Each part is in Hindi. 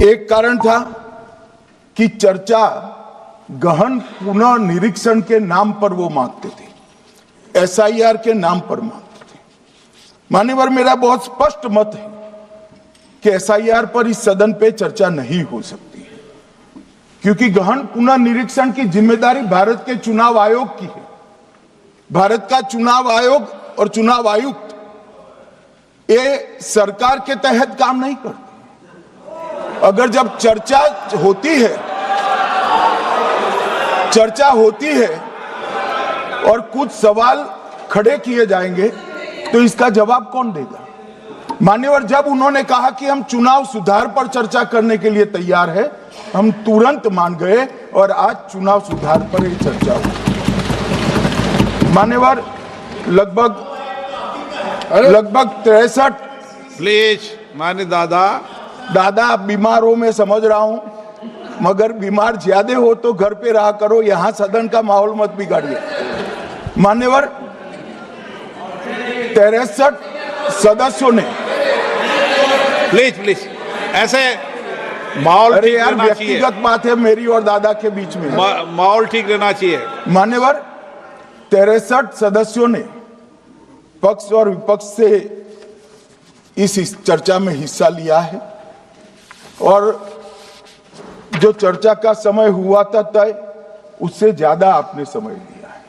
एक कारण था कि चर्चा गहन पुनर्निरीक्षण के नाम पर वो मांगते थे, एसआईआर के नाम पर मांगते थे। मान्यवर, मेरा बहुत स्पष्ट मत है कि एसआईआर पर इस सदन पे चर्चा नहीं हो सकती है, क्योंकि गहन पुनर्निरीक्षण की जिम्मेदारी भारत के चुनाव आयोग की है। भारत का चुनाव आयोग और चुनाव आयुक्त ये सरकार के तहत काम नहीं करते। अगर जब चर्चा होती है और कुछ सवाल खड़े किए जाएंगे तो इसका जवाब कौन देगा? मान्यवर, जब उन्होंने कहा कि हम चुनाव सुधार पर चर्चा करने के लिए तैयार है, हम तुरंत मान गए और आज चुनाव सुधार पर ही चर्चा हुई। मान्यवर, लगभग 63 प्लीज मान्य दादा बीमार हो, मैं समझ रहा हूं, मगर बीमार ज्यादा हो तो घर पे रहा करो, यहां सदन का माहौल मत बिगाड़िए। मान्यवर, 63 सदस्यों ने प्लीज ऐसे माहौल अरे यार, व्यक्तिगत बात है मेरी और दादा के बीच में, माहौल ठीक रहना चाहिए। मान्यवर, 63 सदस्यों ने पक्ष और विपक्ष से इस चर्चा में हिस्सा लिया है और जो चर्चा का समय हुआ था तय, उससे ज्यादा आपने समय लिया है,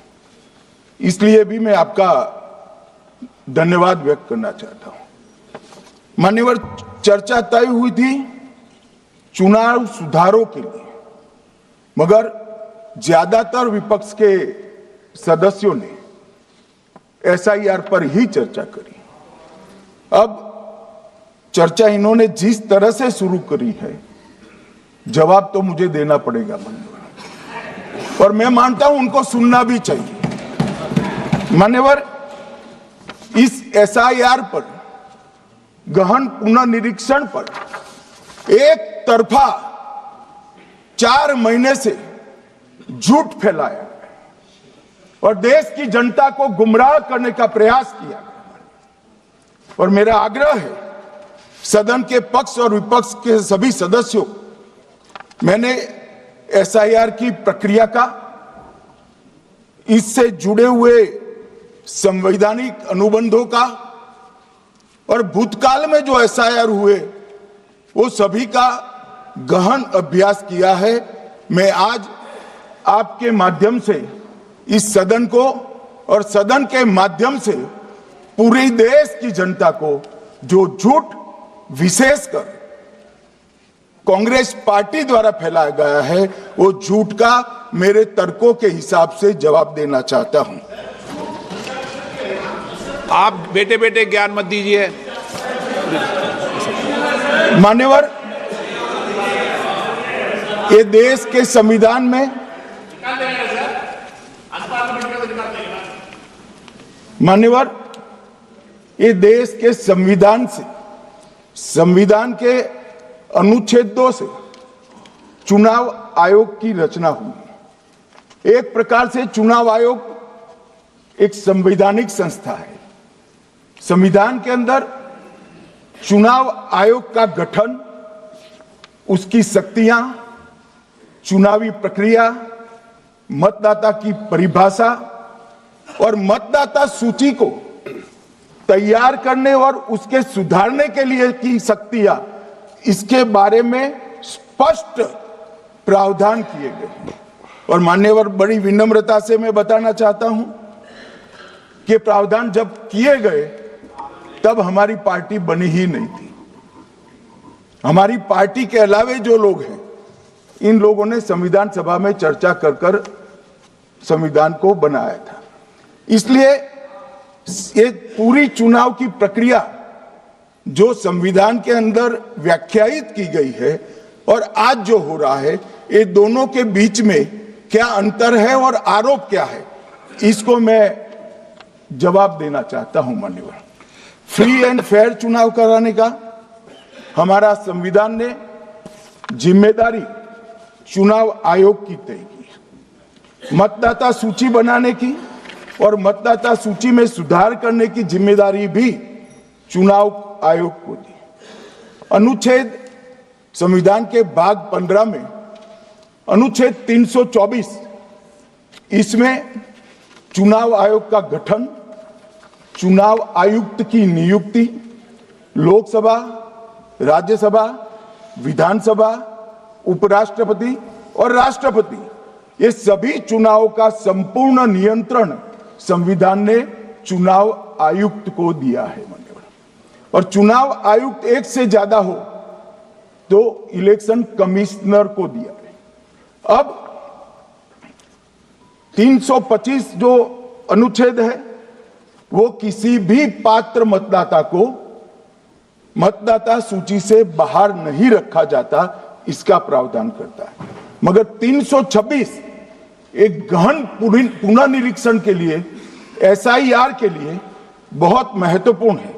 इसलिए भी मैं आपका धन्यवाद व्यक्त करना चाहता हूं। मान्यवर, चर्चा तय हुई थी चुनाव सुधारों के लिए, मगर ज्यादातर विपक्ष के सदस्यों ने एसआईआर पर ही चर्चा करी। अब चर्चा इन्होंने जिस तरह से शुरू करी है, जवाब तो मुझे देना पड़ेगा मान्यवर, और मैं मानता हूं उनको सुनना भी चाहिए। मान्यवर, इस एसआईआर पर, गहन पुनर्निरीक्षण पर एक तरफा 4 महीने से झूठ फैलाया और देश की जनता को गुमराह करने का प्रयास किया गया। और मेरा आग्रह है सदन के पक्ष और विपक्ष के सभी सदस्यों, मैंने एसआईआर की प्रक्रिया का, इससे जुड़े हुए संवैधानिक अनुबंधों का और भूतकाल में जो एसआईआर हुए वो सभी का गहन अभ्यास किया है। मैं आज आपके माध्यम से इस सदन को और सदन के माध्यम से पूरे देश की जनता को जो झूठ विशेषकर कांग्रेस पार्टी द्वारा फैलाया गया है, वो झूठ का मेरे तर्कों के हिसाब से जवाब देना चाहता हूं। आप बेटे बेटे ज्ञान मत दीजिए। मान्यवर, ये देश के संविधान में, मान्यवर, ये देश के संविधान से, संविधान के अनुच्छेदों से चुनाव आयोग की रचना हुई। एक प्रकार से चुनाव आयोग एक संवैधानिक संस्था है। संविधान के अंदर चुनाव आयोग का गठन, उसकी शक्तियां, चुनावी प्रक्रिया, मतदाता की परिभाषा और मतदाता सूची को तैयार करने और उसके सुधारने के लिए की शक्तियां, इसके बारे में स्पष्ट प्रावधान किए गए। और मान्यवर, बड़ी विनम्रता से मैं बताना चाहता हूं कि प्रावधान जब किए गए तब हमारी पार्टी बनी ही नहीं थी। हमारी पार्टी के अलावे जो लोग हैं, इन लोगों ने संविधान सभा में चर्चा कर संविधान को बनाया था। इसलिए ये पूरी चुनाव की प्रक्रिया जो संविधान के अंदर व्याख्यायित की गई है और आज जो हो रहा है, ये दोनों के बीच में क्या अंतर है और आरोप क्या है, इसको मैं जवाब देना चाहता हूं। मान्यवर, फ्री एंड फेयर चुनाव कराने का हमारा संविधान ने जिम्मेदारी चुनाव आयोग की तय की। मतदाता सूची बनाने की और मतदाता सूची में सुधार करने की जिम्मेदारी भी चुनाव आयोग को दी। अनुच्छेद संविधान के भाग 15 में अनुच्छेद 324 इसमें चुनाव आयोग का गठन, चुनाव आयुक्त की नियुक्ति, लोकसभा, राज्यसभा, विधानसभा, उपराष्ट्रपति और राष्ट्रपति ये सभी चुनावों का संपूर्ण नियंत्रण संविधान ने चुनाव आयुक्त को दिया है माननीय। और चुनाव आयुक्त एक से ज्यादा हो तो इलेक्शन कमिश्नर को दिया है। अब 325 जो अनुच्छेद है वो किसी भी पात्र मतदाता को मतदाता सूची से बाहर नहीं रखा जाता, इसका प्रावधान करता है। मगर 326 एक गहन पुनर्निरीक्षण के लिए, एसआईआर के लिए बहुत महत्वपूर्ण है।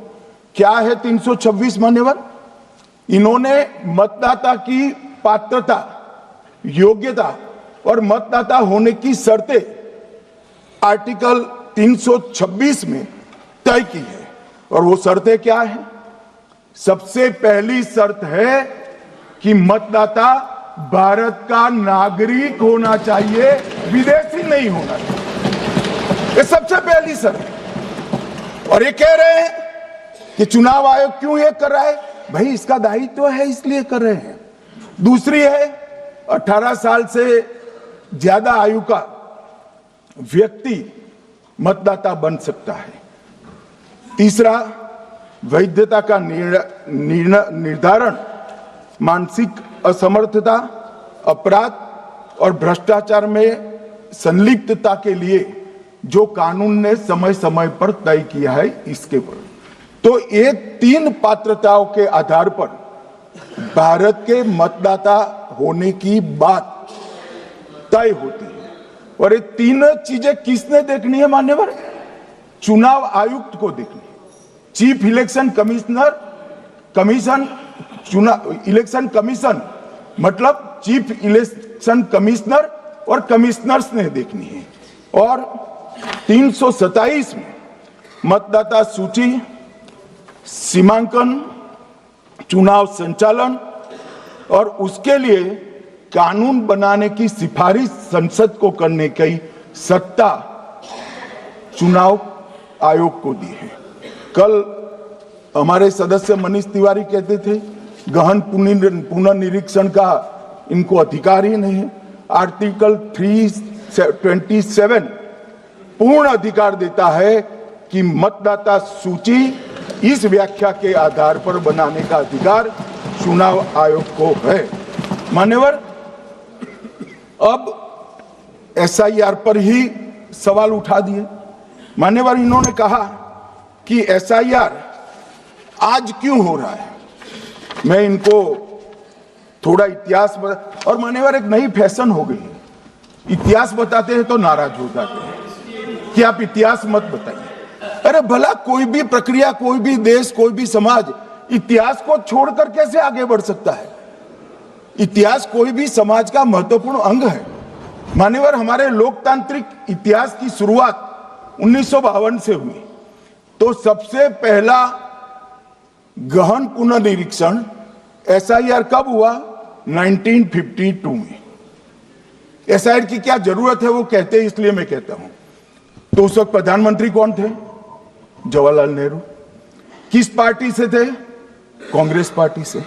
क्या है 326 मान्यवर? इन्होंने मतदाता की पात्रता, योग्यता और मतदाता होने की शर्तें आर्टिकल 326 में तय की है। और वो शर्तें क्या है? सबसे पहली शर्त है कि मतदाता भारत का नागरिक होना चाहिए, विदेशी नहीं होना चाहिए। ये सबसे पहली शर्त है। और ये कह रहे हैं कि चुनाव आयोग क्यों ये कर रहा है? भाई इसका दायित्व है इसलिए कर रहे हैं। दूसरी है 18 साल से ज्यादा आयु का व्यक्ति मतदाता बन सकता है। तीसरा, वैधता का निर्धारण मानसिक असमर्थता, अपराध और भ्रष्टाचार में संलिप्तता के लिए जो कानून ने समय समय पर तय किया है इसके पर। तो ये 3 पात्रताओं के आधार पर भारत के मतदाता होने की बात तय होती है। और ये 3 चीजें किसने देखनी है मान्यवर? चुनाव आयुक्त को देखनी है। चीफ इलेक्शन इलेक्शन कमीशन मतलब चीफ इलेक्शन कमिश्नर और कमिश्नर्स ने देखनी है। और 327 में मतदाता सूची, सीमांकन, चुनाव संचालन और उसके लिए कानून बनाने की सिफारिश संसद को करने की सत्ता चुनाव आयोग को दी है। कल हमारे सदस्य मनीष तिवारी कहते थे गहन पुनर्निरीक्षण का इनको अधिकार ही नहीं है। आर्टिकल 327 पूर्ण अधिकार देता है कि मतदाता सूची इस व्याख्या के आधार पर बनाने का अधिकार चुनाव आयोग को है। मान्यवर, अब एसआईआर पर ही सवाल उठा दिए। मान्यवर, इन्होंने कहा कि एसआईआर आज क्यों हो रहा है। मैं इनको थोड़ा इतिहास बता, और मान्यवर एक नई फैशन हो गई है, इतिहास बताते हैं तो नाराज हो जाते हैं कि आप इतिहास मत बताइए। अरे भला कोई भी प्रक्रिया, कोई भी देश, कोई भी समाज इतिहास को छोड़कर कैसे आगे बढ़ सकता है? इतिहास कोई भी समाज का महत्वपूर्ण अंग है। मान्यवर, हमारे लोकतांत्रिक इतिहास की शुरुआत 1952 से हुई। तो सबसे पहला गहन पुनर्निरीक्षण एसआईआर कब हुआ? 1952 में। एसआईआर की क्या जरूरत है वो कहते हैं, इसलिए मैं कहता हूं। तो उस वक्त प्रधानमंत्री कौन थे? जवाहरलाल नेहरू। किस पार्टी से थे? कांग्रेस पार्टी से।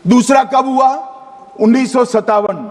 दूसरा कब हुआ? 1957